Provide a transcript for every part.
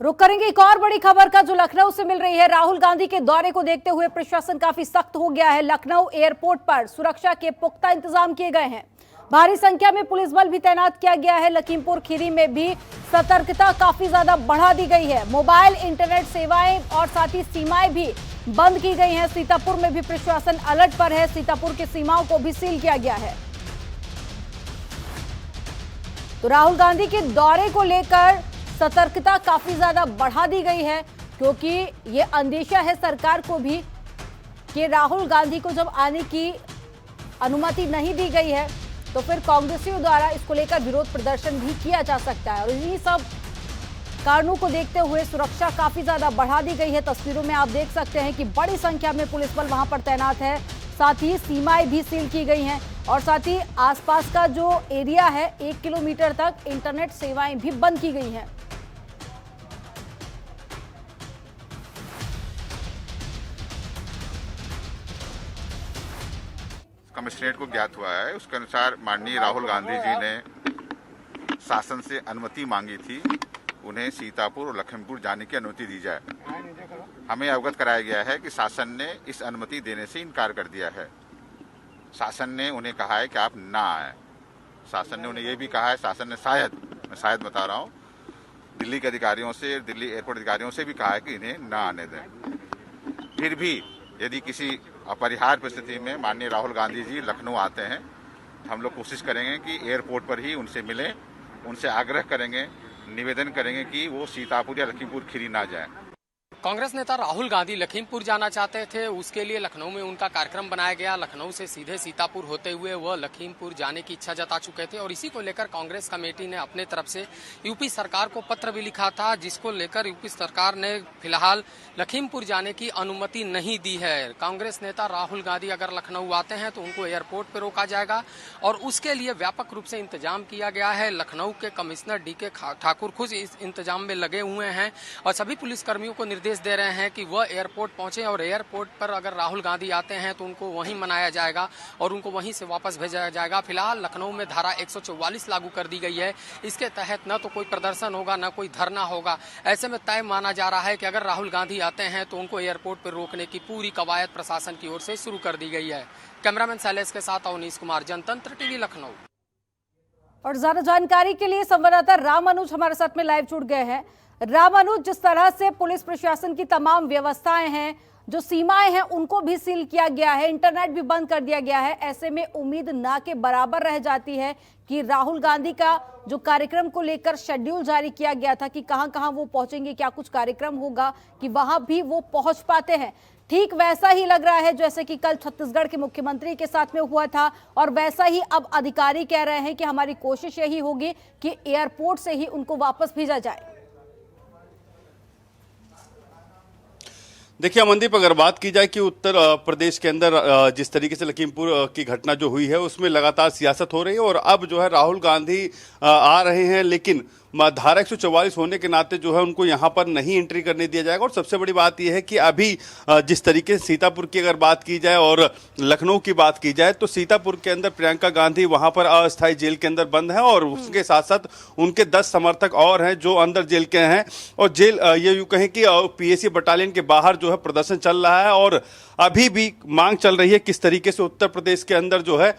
रुक करेंगे एक और बड़ी खबर का जो लखनऊ से मिल रही है। राहुल गांधी के दौरे को देखते हुए प्रशासन काफी सख्त हो गया है। लखनऊ एयरपोर्ट पर सुरक्षा के पुख्ता इंतजाम किए गए हैं। भारी संख्या में पुलिस बल भी तैनात किया गया है। लखीमपुर खीरी में भी सतर्कता काफी ज्यादा बढ़ा दी गई है। मोबाइल इंटरनेट सेवाएं और साथ ही सीमाएं भी बंद की गई हैं। सीतापुर में भी प्रशासन अलर्ट पर है। सीतापुर की सीमाओं को भी सील किया गया है। तो राहुल गांधी के दौरे को लेकर सतर्कता काफी ज्यादा बढ़ा दी गई है, क्योंकि ये अंदेशा है सरकार को भी कि राहुल गांधी को जब आने की अनुमति नहीं दी गई है तो फिर कांग्रेसियों द्वारा इसको लेकर विरोध प्रदर्शन भी किया जा सकता है। और इन्हीं सब कारणों को देखते हुए सुरक्षा काफी ज्यादा बढ़ा दी गई है। तस्वीरों में आप देख सकते हैं कि बड़ी संख्या में पुलिस बल वहां पर तैनात है। साथ ही सीमाएं भी सील की गई हैं और साथ ही आसपास का जो एरिया है 1 किलोमीटर तक इंटरनेट सेवाएं भी बंद की गई हैं। कमिश्नरेट को ज्ञात हुआ है, उसके अनुसार माननीय राहुल गांधी जी ने शासन से अनुमति मांगी थी, उन्हें सीतापुर और लखीमपुर जाने की अनुमति दी जाए। हमें अवगत कराया गया है कि शासन ने इस अनुमति देने से इनकार कर दिया है। शासन ने उन्हें कहा है कि आप ना आए। शासन ने उन्हें यह भी कहा है, शासन ने मैं शायद बता रहा हूँ, दिल्ली के अधिकारियों से, दिल्ली एयरपोर्ट अधिकारियों से भी कहा है कि इन्हें ना आने दें। फिर भी यदि किसी अपरिहार्य परिस्थिति में माननीय राहुल गांधी जी लखनऊ आते हैं, हम लोग कोशिश करेंगे कि एयरपोर्ट पर ही उनसे मिलें, उनसे आग्रह करेंगे, निवेदन करेंगे कि वो सीतापुर या लखीमपुर खीरी ना जाएं। कांग्रेस नेता राहुल गांधी लखीमपुर जाना चाहते थे, उसके लिए लखनऊ में उनका कार्यक्रम बनाया गया। लखनऊ से सीधे सीतापुर होते हुए वह लखीमपुर जाने की इच्छा जता चुके थे और इसी को लेकर कांग्रेस कमेटी ने अपने तरफ से यूपी सरकार को पत्र भी लिखा था, जिसको लेकर यूपी सरकार ने फिलहाल लखीमपुर जाने की अनुमति नहीं दी है। कांग्रेस नेता राहुल गांधी अगर लखनऊ आते हैं तो उनको एयरपोर्ट पर रोका जाएगा और उसके लिए व्यापक रूप से इंतजाम किया गया है। लखनऊ के कमिश्नर DK ठाकुर खुद इस इंतजाम में लगे हुए हैं और सभी पुलिसकर्मियों को निर्देश दे रहे हैं कि वह एयरपोर्ट पहुंचे और एयरपोर्ट पर अगर राहुल गांधी आते हैं तो उनको वहीं मनाया जाएगा और उनको वहीं से वापस भेजा जाएगा। फिलहाल लखनऊ में धारा 144 लागू कर दी गई है। इसके तहत न तो कोई प्रदर्शन होगा, न कोई धरना होगा। ऐसे में तय माना जा रहा है कि अगर राहुल गांधी आते हैं तो उनको एयरपोर्ट पर रोकने की पूरी कवायद प्रशासन की ओर से शुरू कर दी गई है। कैमरामैन शैलेश के साथ अवनीश कुमार, जनतंत्र टीवी, लखनऊ। और ज्यादा जानकारी के लिए संवाददाता राम अनुज हमारे साथ में लाइव जुड़ गए हैं। राम अनुज, जिस तरह से पुलिस प्रशासन की तमाम व्यवस्थाएं हैं, जो सीमाएं हैं, उनको भी सील किया गया है, इंटरनेट भी बंद कर दिया गया है, ऐसे में उम्मीद ना के बराबर रह जाती है कि राहुल गांधी का जो कार्यक्रम को लेकर शेड्यूल जारी किया गया था कि कहां कहां वो पहुंचेंगे, क्या कुछ कार्यक्रम होगा, कि वहां भी वो पहुंच पाते हैं। ठीक वैसा ही लग रहा है जैसे कि कल छत्तीसगढ़ के मुख्यमंत्री के साथ में हुआ था और वैसा ही अब अधिकारी कह रहे हैं कि हमारी कोशिश यही होगी कि एयरपोर्ट से ही उनको वापस भेजा जाए। देखिए अमनदीप, अगर बात की जाए कि उत्तर प्रदेश के अंदर जिस तरीके से लखीमपुर की घटना जो हुई है उसमें लगातार सियासत हो रही है और अब जो है राहुल गांधी आ रहे हैं, लेकिन धारा 144 होने के नाते जो है उनको यहाँ पर नहीं एंट्री करने दिया जाएगा। और सबसे बड़ी बात यह है कि अभी जिस तरीके से सीतापुर की अगर बात की जाए और लखनऊ की बात की जाए तो सीतापुर के अंदर प्रियंका गांधी वहाँ पर अस्थायी जेल के अंदर बंद है और उसके साथ साथ उनके 10 समर्थक और हैं जो अंदर जेल के हैं और जेल ये यूँ कहें कि PAC बटालियन के बाहर जो है प्रदर्शन चल रहा है और अभी भी मांग चल रही है किस तरीके से उत्तर प्रदेश के अंदर जो है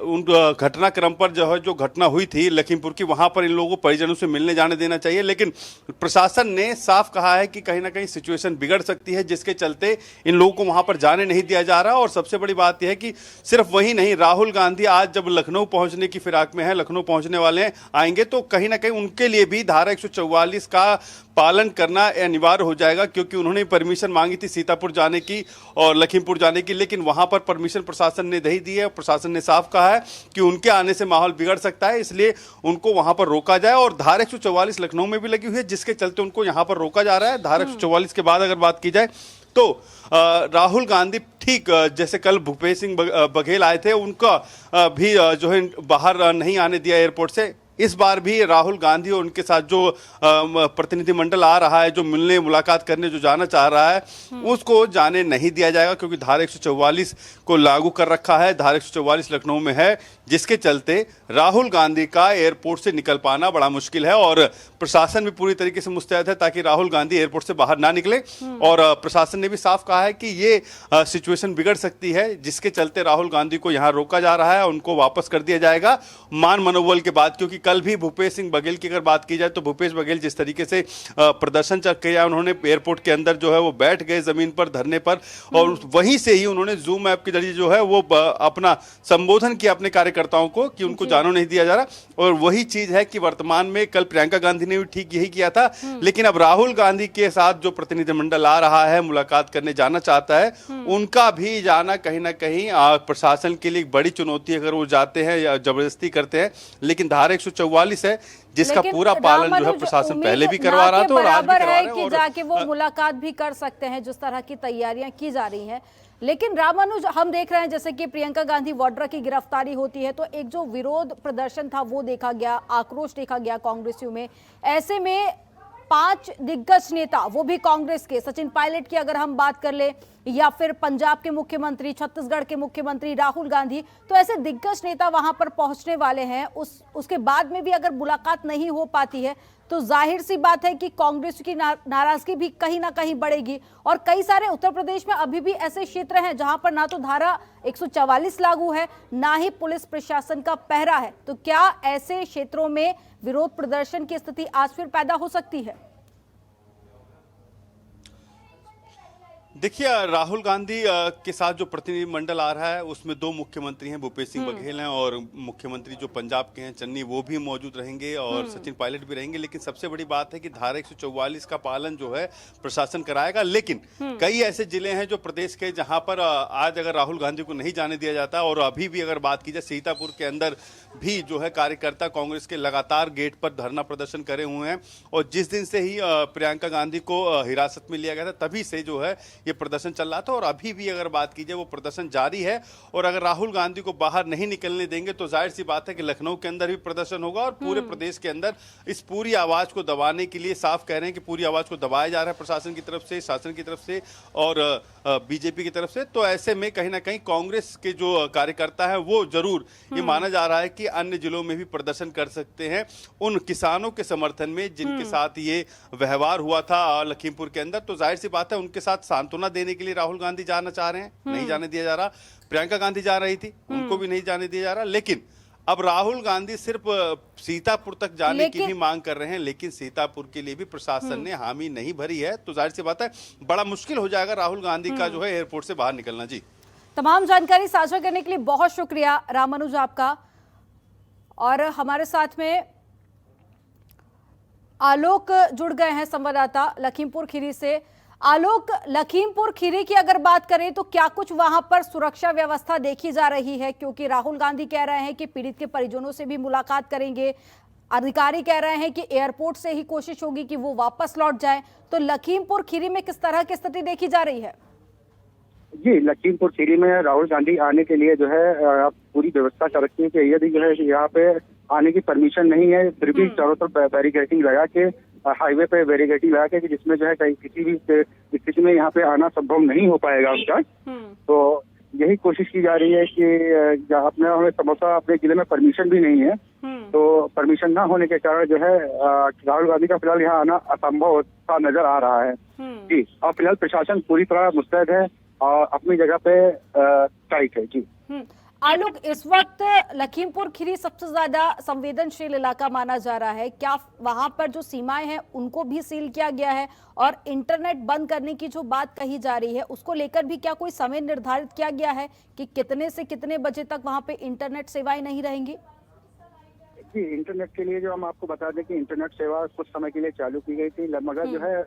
उन घटनाक्रम पर जो है जो घटना हुई थी लखीमपुर की, वहां पर इन लोगों को परिजनों से मिलने जाने देना चाहिए। लेकिन प्रशासन ने साफ कहा है कि कहीं ना कहीं सिचुएशन बिगड़ सकती है, जिसके चलते इन लोगों को वहां पर जाने नहीं दिया जा रहा। और सबसे बड़ी बात यह है कि सिर्फ वही नहीं, राहुल गांधी आज जब लखनऊ पहुंचने की फिराक में है, लखनऊ पहुंचने वाले आएंगे तो कहीं ना कहीं उनके लिए भी धारा 144 का पालन करना अनिवार्य हो जाएगा, क्योंकि उन्होंने परमिशन मांगी थी सीतापुर जाने की और लखीमपुर जाने की, लेकिन वहां पर परमिशन प्रशासन ने नहीं दी है। प्रशासन ने साफ कहा है कि उनके आने से माहौल बिगड़ सकता है, इसलिए उनको वहां पर रोका जाए। और धारा 144 लखनऊ में भी लगी हुई है, जिसके चलते उनको यहां पर रोका जा रहा है। धारा 144 के बाद अगर बात की जाए तो राहुल गांधी ठीक जैसे कल भूपेश सिंह बघेल आए थे, उनका भी जो है बाहर नहीं आने दिया एयरपोर्ट से। इस बार भी राहुल गांधी और उनके साथ जो प्रतिनिधिमंडल आ रहा है, जो मिलने मुलाकात करने जो जाना चाह रहा है, उसको जाने नहीं दिया जाएगा, क्योंकि धारा 144 को लागू कर रखा है। धारा 144 लखनऊ में है, जिसके चलते राहुल गांधी का एयरपोर्ट से निकल पाना बड़ा मुश्किल है और प्रशासन भी पूरी तरीके से मुस्तैद है ताकि राहुल गांधी एयरपोर्ट से बाहर ना निकले। और प्रशासन ने भी साफ कहा है कि ये सिचुएशन बिगड़ सकती है, जिसके चलते राहुल गांधी को यहां रोका जा रहा है, उनको वापस कर दिया जाएगा मान मनोबल के बाद। क्योंकि कल भी भूपेश सिंह बघेल की अगर बात की जाए तो भूपेश बघेल जिस तरीके से प्रदर्शन किया, उन्होंने एयरपोर्ट के अंदर जो है वो बैठ गए जमीन पर धरने पर, और वहीं से ही उन्होंने जूम ऐप के जरिए जो है वो अपना संबोधन किया अपने कार्यकर्ताओं को कि उनको जानो नहीं दिया जा रहा। और वही चीज है कि वर्तमान में कल प्रियंका गांधी ने भी ठीक यही किया था, लेकिन अब राहुल गांधी के साथ जो प्रतिनिधिमंडल आ रहा है, मुलाकात करने जाना चाहता है, उनका भी जाना कहीं ना कहीं प्रशासन के लिए एक बड़ी चुनौती है अगर वो जाते हैं या जबरदस्ती करते हैं। लेकिन धारा 144 है जिसका पूरा पालन जो है प्रशासन पहले भी करवा रहा था और आज भी करवा रहा है, कि जाके वो मुलाकात भी कर सकते हैं जिस तरह की तैयारियां की जा रही हैं। लेकिन रामानुज, हम देख रहे हैं जैसे कि प्रियंका गांधी वाड्रा की गिरफ्तारी होती है तो एक जो विरोध प्रदर्शन था वो देखा गया, आक्रोश देखा गया कांग्रेसियों में। ऐसे में 5 दिग्गज नेता, वो भी कांग्रेस के, सचिन पायलट की अगर हम बात कर ले, या फिर पंजाब के मुख्यमंत्री, छत्तीसगढ़ के मुख्यमंत्री राहुल गांधी, तो ऐसे दिग्गज नेता वहां पर पहुंचने वाले हैं। उसके बाद में भी अगर मुलाकात नहीं हो पाती है तो जाहिर सी बात है कि कांग्रेस की नाराजगी भी कहीं ना कहीं बढ़ेगी। और कई सारे उत्तर प्रदेश में अभी भी ऐसे क्षेत्र हैं जहां पर ना तो धारा 144 लागू है, ना ही पुलिस प्रशासन का पहरा है। तो क्या ऐसे क्षेत्रों में विरोध प्रदर्शन की स्थिति आज फिर पैदा हो सकती है? देखिए, राहुल गांधी के साथ जो प्रतिनिधिमंडल आ रहा है उसमें 2 मुख्यमंत्री हैं, भूपेश सिंह बघेल हैं, और मुख्यमंत्री जो पंजाब के हैं चन्नी, वो भी मौजूद रहेंगे और सचिन पायलट भी रहेंगे। लेकिन सबसे बड़ी बात है कि धारा 144 का पालन जो है प्रशासन कराएगा। लेकिन कई ऐसे जिले हैं जो प्रदेश के जहां पर आज अगर राहुल गांधी को नहीं जाने दिया जाता, और अभी भी अगर बात की जाए सीतापुर के अंदर भी जो है कार्यकर्ता कांग्रेस के लगातार गेट पर धरना प्रदर्शन करे हुए हैं। और जिस दिन से ही प्रियंका गांधी को हिरासत में लिया गया था तभी से जो है ये प्रदर्शन चल रहा था, और अभी भी अगर बात की जाए वो प्रदर्शन जारी है। और अगर राहुल गांधी को बाहर नहीं निकलने देंगे तो जाहिर सी बात है कि लखनऊ के अंदर भी प्रदर्शन होगा, और पूरे प्रदेश के अंदर इस पूरी आवाज को दबाने के लिए साफ कह रहे हैं कि पूरी आवाज को दबाया जा रहा है प्रशासन की तरफ से, शासन की तरफ से और बीजेपी की तरफ से। तो ऐसे में कहीं ना कहीं कांग्रेस के जो कार्यकर्ता है वो जरूर ये माना जा रहा है कि अन्य जिलों में भी प्रदर्शन कर सकते हैं उन किसानों के समर्थन में जिनके साथ ये व्यवहार हुआ था लखीमपुर के अंदर। तो जाहिर सी बात है उनके साथ सांत्वना देने के लिए राहुल गांधी जाना चाह रहे हैं, नहीं जाने दिया जा रहा। प्रियंका गांधी जा रही थी, उनको भी नहीं जाने दिया जा रहा। लेकिन अब राहुल गांधी सिर्फ सीतापुर तक जाने की भी मांग कर रहे हैं, लेकिन सीतापुर के लिए भी प्रशासन ने हामी नहीं भरी है। तो जाहिर सी बात है बड़ा मुश्किल हो जाएगा राहुल गांधी का जो है एयरपोर्ट से बाहर निकलना। जी, तमाम जानकारी साझा करने के लिए बहुत शुक्रिया रामानुज आपका। और हमारे साथ में आलोक जुड़ गए हैं, संवाददाता लखीमपुर खीरी से। आलोक, लखीमपुर खीरी की अगर बात करें तो क्या कुछ वहां पर सुरक्षा व्यवस्था देखी जा रही है? क्योंकि राहुल गांधी कह रहे हैं कि पीड़ित के परिजनों से भी मुलाकात करेंगे, अधिकारी कह रहे हैं कि एयरपोर्ट से ही कोशिश होगी कि वो वापस लौट जाए। तो लखीमपुर खीरी में किस तरह की स्थिति देखी जा रही है? जी, लखीमपुर खीरी में राहुल गांधी आने के लिए जो है पूरी व्यवस्था कर रखी है कि यदि जो है यहाँ पे आने की परमिशन नहीं है, फिर भी चारों तरफ बैरिकेडिंग लगा के, हाईवे पे बैरिकेडिंग लगा के, जिसमें जो है कहीं किसी भी स्थिति में यहाँ पे आना संभव नहीं हो पाएगा उनका। तो यही कोशिश की जा रही है कि अपने हमें समोसा अपने जिले में परमिशन भी नहीं है, तो परमिशन ना होने के कारण जो है राहुल गांधी का फिलहाल यहाँ आना असंभव सा नजर आ रहा है। जी, और फिलहाल प्रशासन पूरी तरह मुस्तैद है और अपनी जगह पे टाइट है। जी आलोक, इस वक्त लखीमपुर खीरी सबसे ज्यादा संवेदनशील इलाका माना जा रहा है। क्या वहां पर जो सीमाएं हैं उनको भी सील किया गया है? और इंटरनेट बंद करने की जो बात कही जा रही है उसको लेकर भी क्या कोई समय निर्धारित किया गया है कि कितने से कितने बजे तक वहां पे इंटरनेट सेवाएं नहीं रहेंगी? जी, इंटरनेट के लिए जो हम आपको बता दें कि इंटरनेट सेवा कुछ समय के लिए चालू की गई थी, मगर जो है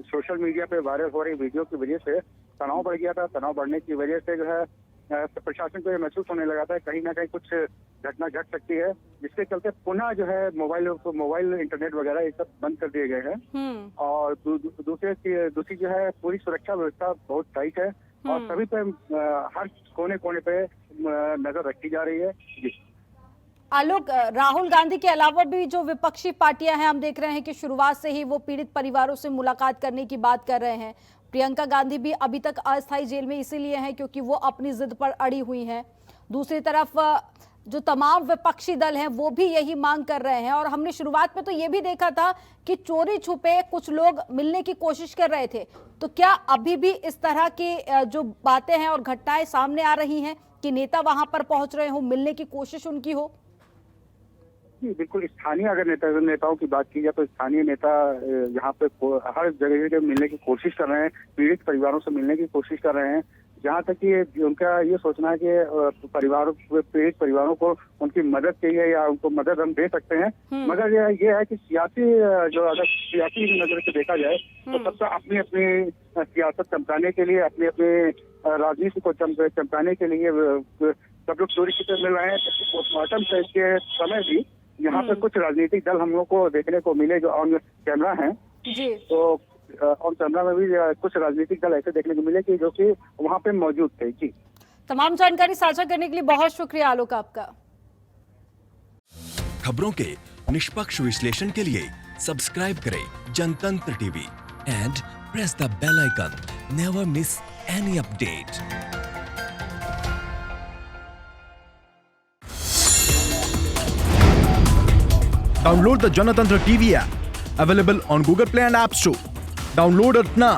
सोशल मीडिया पे वायरल हो रही वीडियो की वजह से तनाव बढ़ गया था। तनाव बढ़ने की वजह से जो है प्रशासन को ये महसूस होने लगा था कहीं ना कहीं कुछ घटना घट सकती है, जिसके चलते पुनः जो है मोबाइल इंटरनेट वगैरह ये सब बंद कर दिए गए हैं। और दूसरी जो है पूरी सुरक्षा व्यवस्था बहुत टाइट है और सभी पे हर कोने कोने पे नजर रखी जा रही है। जी आलोक, राहुल गांधी के अलावा भी जो विपक्षी पार्टियां हैं, हम देख रहे हैं कि शुरुआत से ही वो पीड़ित परिवारों से मुलाकात करने की बात कर रहे हैं। प्रियंका गांधी भी अभी तक अस्थायी जेल में इसीलिए हैं क्योंकि वो अपनी जिद पर अड़ी हुई हैं। दूसरी तरफ जो तमाम विपक्षी दल हैं वो भी यही मांग कर रहे हैं, और हमने शुरुआत में तो ये भी देखा था कि चोरी छुपे कुछ लोग मिलने की कोशिश कर रहे थे। तो क्या अभी भी इस तरह की जो बातें हैं और घटनाएं सामने आ रही हैं कि नेता वहां पर पहुंच रहे हो, मिलने की कोशिश उनकी हो? जी बिल्कुल, स्थानीय अगर नेताओं की बात की जाए तो स्थानीय नेता यहाँ पे हर जगह मिलने की कोशिश कर रहे हैं, पीड़ित परिवारों से मिलने की कोशिश कर रहे हैं। जहाँ तक कि उनका ये सोचना है कि पीड़ित परिवारों को उनकी मदद चाहिए या उनको मदद हम दे सकते हैं, मगर ये है कि अगर सियासी नजर से देखा जाए तो सबका अपनी अपनी सियासत चमकाने के लिए, अपनी अपनी राजनीति को चमकाने के लिए सब लोग चोरी छिपे मिल रहे हैं। पोस्टमार्टम के समय भी यहाँ पे कुछ राजनीतिक दल हम लोग को देखने को मिले जो ऑन कैमरा हैं। जी। तो ऑन कैमरा में भी कुछ राजनीतिक दल ऐसे देखने को मिले कि जो कि वहाँ पे मौजूद थे। जी, तमाम जानकारी साझा करने के लिए बहुत शुक्रिया आलोक आपका। खबरों के निष्पक्ष विश्लेषण के लिए सब्सक्राइब करें Janatantra TV and press the bell icon. Never miss any update. Download the Janatantra TV app, available on Google Play and App Store. Download it now.